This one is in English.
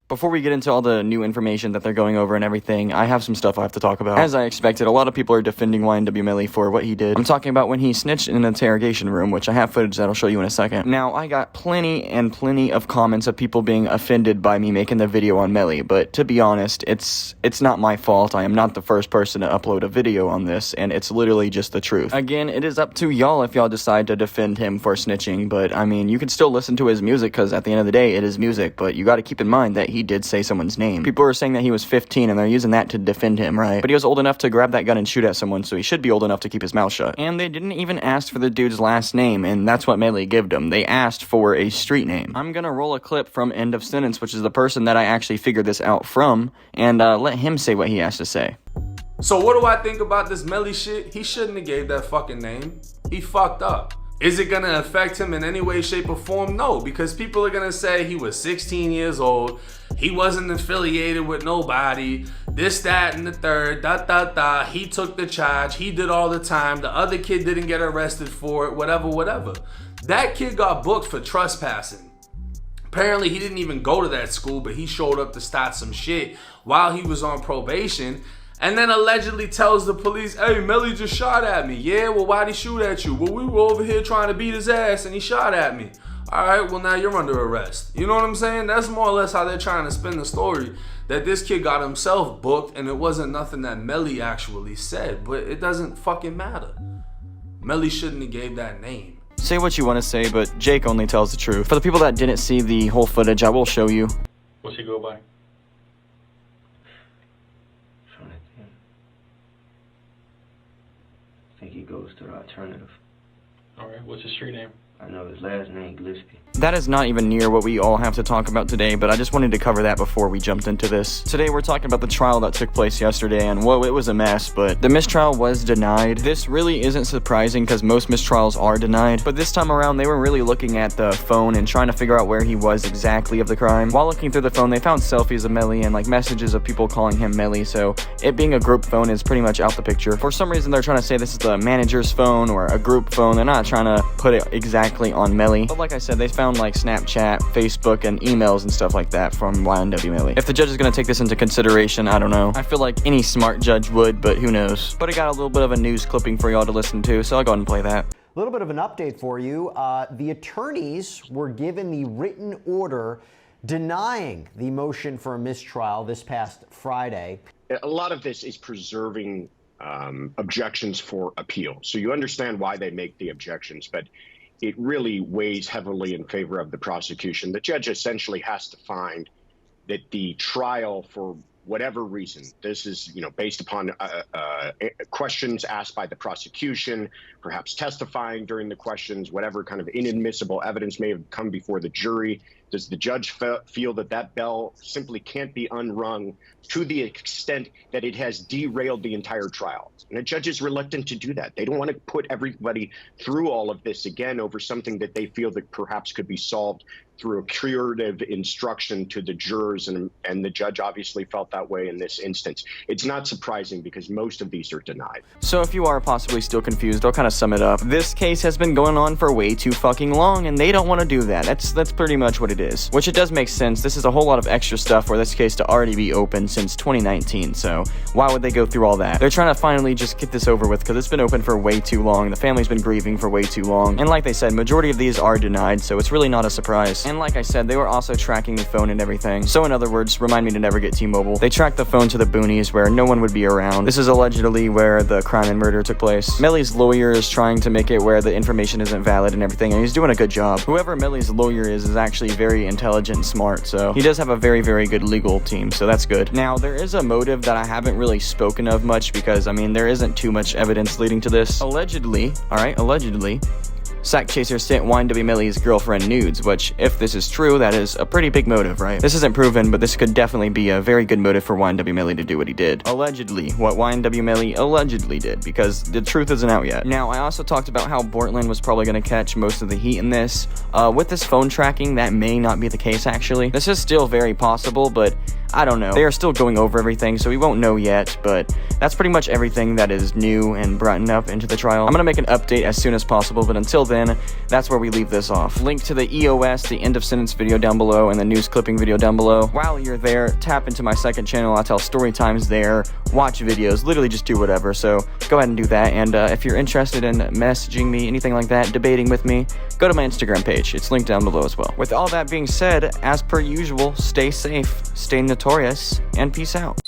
Before we get into all the new information that they're going over and everything, I have some stuff I have to talk about. As I expected, a lot of people are defending YNW Melly for what he did. I'm talking about when he snitched in an interrogation room, which I have footage that I'll show you in a second. Now, I got plenty of comments of people being offended by me making the video on Melly, but to be honest, it's not my fault. I am not the first person to upload a video on this, and it's literally just the truth. Again, it is up to y'all if y'all decide to defend him for snitching, but I mean, you can still listen to his music, because at the end of the day, it is music, but you gotta keep in mind that he did say someone's name. People are saying that he was 15 and they're using that to defend him, right? But he was old enough to grab that gun and shoot at someone, so he should be old enough to keep his mouth shut. And they didn't even ask for the dude's last name, and that's what Melly gave him. They asked for a street name. I'm gonna roll a clip from End of Sentence, which is the person that I actually figured this out from, and let him say what he has to say. So what do I think about this Melly shit? He shouldn't have gave that fucking name. He fucked up. Is it gonna affect him in any way, shape, or form? No, because people are gonna say he was 16 years old, he wasn't affiliated with nobody, this, that, and the third, he took the charge, he did all the time, the other kid didn't get arrested for it, whatever. That kid got booked for trespassing. Apparently he didn't even go to that school, but he showed up to start some shit while he was on probation. And then allegedly tells the police, hey, Melly just shot at me. Yeah, well, why'd he shoot at you? Well, we were over here trying to beat his ass and he shot at me. All right, well, now you're under arrest. You know what I'm saying? That's more or less how they're trying to spin the story, that this kid got himself booked and it wasn't nothing that Melly actually said. But it doesn't fucking matter. Melly shouldn't have gave that name. Say what you want to say, but Jake only tells the truth. For the people that didn't see the whole footage, I will show you. What's he go by? I think he goes to the alternative. Alright, what's his street name? I know his last name, Gillespie. That is not even near what we all have to talk about today, but I just wanted to cover that before we jumped into this. Today we're talking about the trial that took place yesterday, and whoa, it was a mess, but the mistrial was denied. This really isn't surprising because most mistrials are denied, but this time around they were really looking at the phone and trying to figure out where he was exactly of the crime. While looking through the phone, they found selfies of Melly and like messages of people calling him Melly, so it being a group phone is pretty much out the picture. For some reason they're trying to say this is the manager's phone or a group phone. They're not trying to put it exactly on Melly. But like I said, they found like Snapchat, Facebook, and emails and stuff like that from YNW Melly. If the judge is going to take this into consideration, I don't know. I feel like any smart judge would, but who knows. But I got a little bit of a news clipping for y'all to listen to, so I'll go ahead and play that. A little bit of an update for you. The attorneys were given the written order denying the motion for a mistrial this past Friday. A lot of this is preserving objections for appeal. So you understand why they make the objections, but it really weighs heavily in favor of the prosecution. The judge essentially has to find that the trial, for whatever reason, this is, based upon questions asked by the prosecution, perhaps testifying during the questions, whatever kind of inadmissible evidence may have come before the jury. Does the judge feel that that bell simply can't be unrung to the extent that it has derailed the entire trial? And the judge is reluctant to do that. They don't want to put everybody through all of this again over something that they feel that perhaps could be solved through a curative instruction to the jurors, and the judge obviously felt that way in this instance. It's not surprising because most of these are denied. So if you are possibly still confused, I'll kind of sum it up. This case has been going on for way too fucking long, and they don't want to do that. That's pretty much what it is. Which it does make sense. This is a whole lot of extra stuff for this case to already be open since 2019, so why would they go through all that? They're trying to finally just get this over with because it's been open for way too long. The family's been grieving for way too long, and like they said, majority of these are denied, so it's really not a surprise. And like I said, they were also tracking the phone and everything. So in other words, remind me to never get T-Mobile. They tracked the phone to the boonies where no one would be around. This is allegedly where the crime and murder took place. Melly's lawyer is trying to make it where the information isn't valid and everything, and he's doing a good job. Whoever Melly's lawyer is actually very intelligent and smart, so he does have a very, very good legal team, so that's good. Now, there is a motive that I haven't really spoken of much because, I mean, there isn't too much evidence leading to this. Allegedly, Sack Chaser sent YNW Melly's girlfriend nudes, which, if this is true, that is a pretty big motive, right? This isn't proven, but this could definitely be a very good motive for YNW Melly to do what he did. Allegedly, what YNW Melly allegedly did, because the truth isn't out yet. Now, I also talked about how Bortland was probably going to catch most of the heat in this. With this phone tracking, that may not be the case, actually. This is still very possible, but I don't know. They are still going over everything, so we won't know yet, but that's pretty much everything that is new and brought up into the trial. I'm gonna make an update as soon as possible, but until then, that's where we leave this off. Link to the EOS, the end of sentence video down below, and the news clipping video down below. While you're there, tap into my second channel. I tell story times there, watch videos, literally just do whatever, so go ahead and do that. And if you're interested in messaging me, anything like that, debating with me, go to my Instagram page. It's linked down below as well. With all that being said, as per usual, stay safe, stay notorious, and peace out.